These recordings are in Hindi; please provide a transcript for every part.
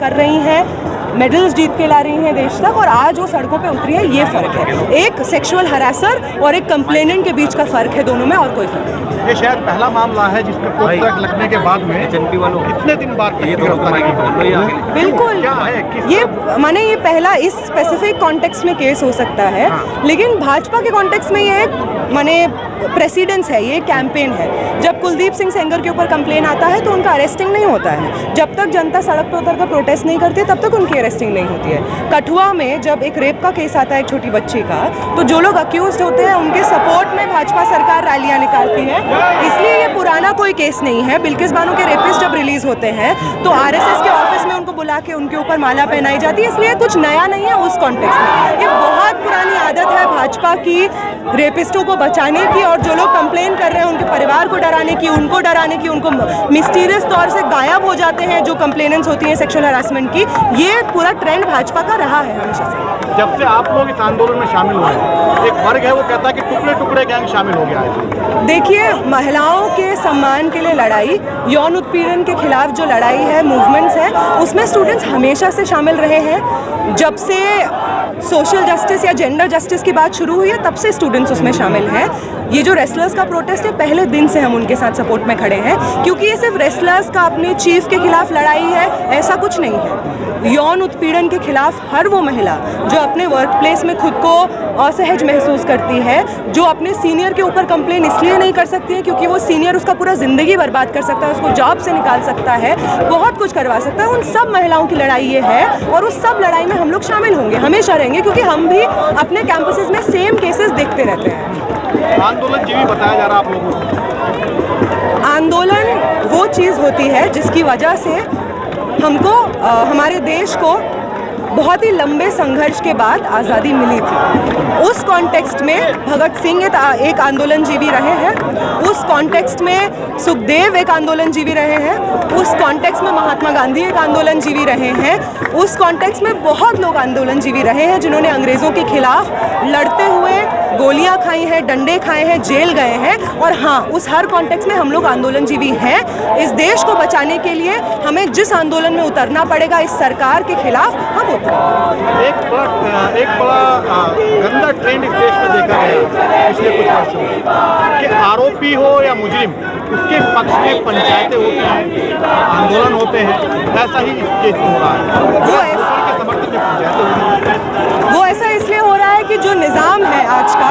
कर रही हैं, मेडल्स जीत के ला रही हैं देश तक, और आज वो सड़कों पे उतरी है। ये फ़र्क है, एक सेक्सुअल हरासर और एक कंप्लेनेंट के बीच का फ़र्क है दोनों में, और कोई फ़र्क नहीं। ये शायद पहला मामला है जिसमें कोर्ट तक लगने के बाद में कितने दिन बाद ये बिल्कुल क्या है ये माने ये पहला इस स्पेसिफिक कॉन्टेक्स्ट में केस हो सकता है, लेकिन भाजपा के कॉन्टेक्स्ट में ये एक माने प्रेसिडेंस है, ये कैंपेन है। जब कुलदीप सिंह सेंगर के ऊपर कंप्लेन आता है तो उनका अरेस्टिंग नहीं होता है। जब तक जनता सड़क पर उतर कर प्रोटेस्ट नहीं करती तब तक उनकी अरेस्टिंग नहीं होती है। कठुआ में जब एक रेप का केस आता है एक छोटी बच्ची का, तो जो लोग अक्यूज्ड होते हैं उनके सपोर्ट में भाजपा सरकार रैलियां निकालती है। इसलिए ये पुराना कोई केस नहीं है। बिल्किस बानो के रेपिस्ट जब रिलीज होते हैं तो आरएसएस के ऑफिस में उनको बुला के उनके ऊपर माला पहनाई जाती है, इसलिए कुछ नया नहीं है उस कॉन्टेक्स्ट में। ये बहुत पुरानी आदत है भाजपा की रेपिस्टों को बचाने की, और जो लोग कंप्लेन कर रहे हैं उनके परिवार को डराने की, उनको डराने की, उनको मिस्टीरियस तौर से गायब हो जाते हैं जो कंप्लेनेंट्स होती हैं सेक्सुअल हरासमेंट की। ये पूरा ट्रेंड भाजपा का रहा है हमेशा से। जब से आप लोग इस आंदोलन में शामिल हुए हैं, एक वर्ग है वो कहता है कि टुकड़े टुकड़े गैंग शामिल हो गया है। देखिए, महिलाओं के सम्मान के लिए लड़ाई, यौन उत्पीड़न के खिलाफ जो लड़ाई है, मूवमेंट्स है, उसमें स्टूडेंट्स हमेशा से शामिल रहे हैं। जब से सोशल जस्टिस या जेंडर जस्टिस की बात शुरू हुई है तब से स्टूडेंट्स उसमें शामिल हैं। ये जो रेसलर्स का प्रोटेस्ट है, पहले दिन से हम उनके साथ सपोर्ट में खड़े हैं, क्योंकि ये सिर्फ रेसलर्स का अपने चीफ के खिलाफ लड़ाई है ऐसा कुछ नहीं है। यौन उत्पीड़न के खिलाफ हर वो महिला जो अपने वर्क प्लेस में खुद को असहज महसूस करती है, जो अपने सीनियर के ऊपर कंप्लेन इसलिए नहीं कर सकती है क्योंकि वो सीनियर उसका पूरा ज़िंदगी बर्बाद कर सकता है, उसको जॉब से निकाल सकता है, बहुत कुछ करवा सकता है, उन सब महिलाओं की लड़ाई ये है। और उस सब लड़ाई में हम लोग शामिल होंगे, हमेशा रहेंगे, क्योंकि हम भी अपने कैंपसेस में सेम केसेस देखते रहते हैं। आंदोलन जीवी बताया जा रहा है आप लोगों को। आंदोलन वो चीज़ होती है जिसकी वजह से हमको हमारे देश को बहुत ही लंबे संघर्ष के बाद आज़ादी मिली थी। उस कॉन्टेक्स्ट में भगत सिंह एक आंदोलन जीवी रहे हैं, उस कॉन्टेक्स्ट में सुखदेव एक आंदोलन जीवी रहे हैं, उस कॉन्टेक्स्ट में महात्मा गांधी एक आंदोलन जीवी रहे हैं, उस कॉन्टेक्स्ट में बहुत लोग आंदोलन जीवी रहे हैं जिन्होंने अंग्रेज़ों के खिलाफ लड़ते हुए गोलियां खाई हैं, डंडे खाए हैं, जेल गए हैं। और हाँ, उस हर कॉन्टेक्स्ट में हम लोग आंदोलन जीवी हैं। इस देश को बचाने के लिए हमें जिस आंदोलन में उतरना पड़ेगा इस सरकार के खिलाफ, हम उतरेंगे। एक बड़ा गंदा ट्रेंड इस देश में देखा गया पिछले कुछ वर्षों में कि आरोपी हो या मुजरिम, उसके पक्ष में पंचायतें होती हैं, आंदोलन होते हैं, ऐसा ही इस केस में हो रहा है। वो ऐसा इसलिए हो रहा है कि जो निज़ाम है आज का,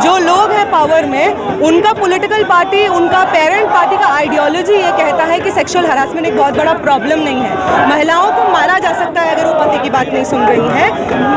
जो लोग हैं पावर में, उनका पॉलिटिकल पार्टी, उनका पेरेंट पार्टी का आइडियोलॉजी ये कहता है कि सेक्सुअल हरासमेंट एक बहुत बड़ा प्रॉब्लम नहीं है। महिलाओं को मारा जा सकता है अगर वो पति की बात नहीं सुन रही है,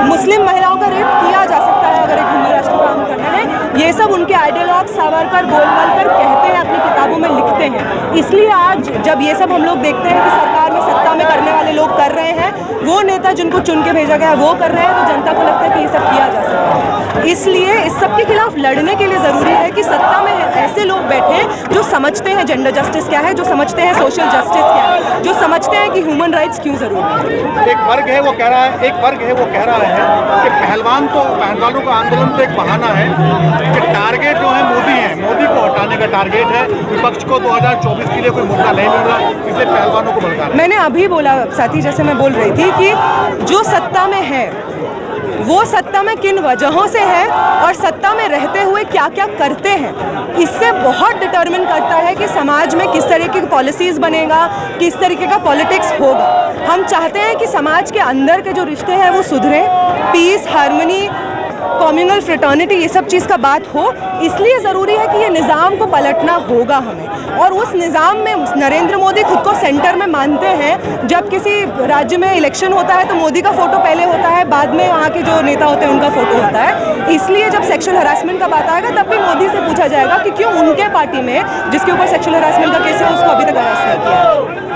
मुस्लिम महिलाओं का रेप किया जा सकता है अगर एक हिंदू राष्ट्र को काम करना है। ये सब उनके आइडियोलॉग सावरकर, गोलवलकर कहते हैं, अपनी किताबों में लिखते हैं। इसलिए आज जब ये सब हम लोग देखते हैं कि सरकार में सत्ता में करने वाले लोग कर रहे हैं, वो नेता जिनको चुन के भेजा गया वो कर रहे हैं, तो जनता को लगता है कि ये सब किया जा सकता है। इसलिए इस सब के खिलाफ लड़ने के लिए ज़रूरी है कि सत्ता में ऐसे लोग बैठें जो समझते हैं जेंडर जस्टिस क्या है, जो समझते हैं सोशल जस्टिस क्या है, जो समझते हैं कि ह्यूमन राइट्स क्यों ज़रूरी है। एक वर्ग है वो कह रहा है कि पहलवानों का आंदोलन तो एक बहाना है कि टारगेट जो है मोदी है, मोदी को हटाने का टारगेट है, विपक्ष को 2024 के लिए कोई मुद्दा नहीं मिल रहा, इसलिए पहलवानों को भड़का। मैंने अभी बोला साथी, जैसे मैं बोल रही थी कि जो सत्ता में है वो सत्ता में किन वजहों से है और सत्ता में रहते हुए क्या क्या करते हैं, इससे बहुत डिटरमिन करता है कि समाज में किस तरीके की पॉलिसीज़ बनेगा, किस तरीके का पॉलिटिक्स होगा। हम चाहते हैं कि समाज के अंदर के जो रिश्ते हैं वो सुधरें, पीस, हार्मनी, कम्युनल फ्रेटर्निटी, ये सब चीज़ का बात हो। इसलिए ज़रूरी है कि ये निज़ाम को पलटना होगा हमें, और उस निज़ाम में नरेंद्र मोदी खुद को सेंटर में मानते हैं। जब किसी राज्य में इलेक्शन होता है तो मोदी का फ़ोटो पहले होता है, बाद में वहाँ के जो नेता होते हैं उनका फ़ोटो होता है। इसलिए जब सेक्सुअल हरासमेंट का बात आएगा तब भी मोदी से पूछा जाएगा कि क्यों उनके पार्टी में जिसके ऊपर सेक्सुअल हरासमेंट का केस है उसको अभी तक अरेस्ट नहीं किया।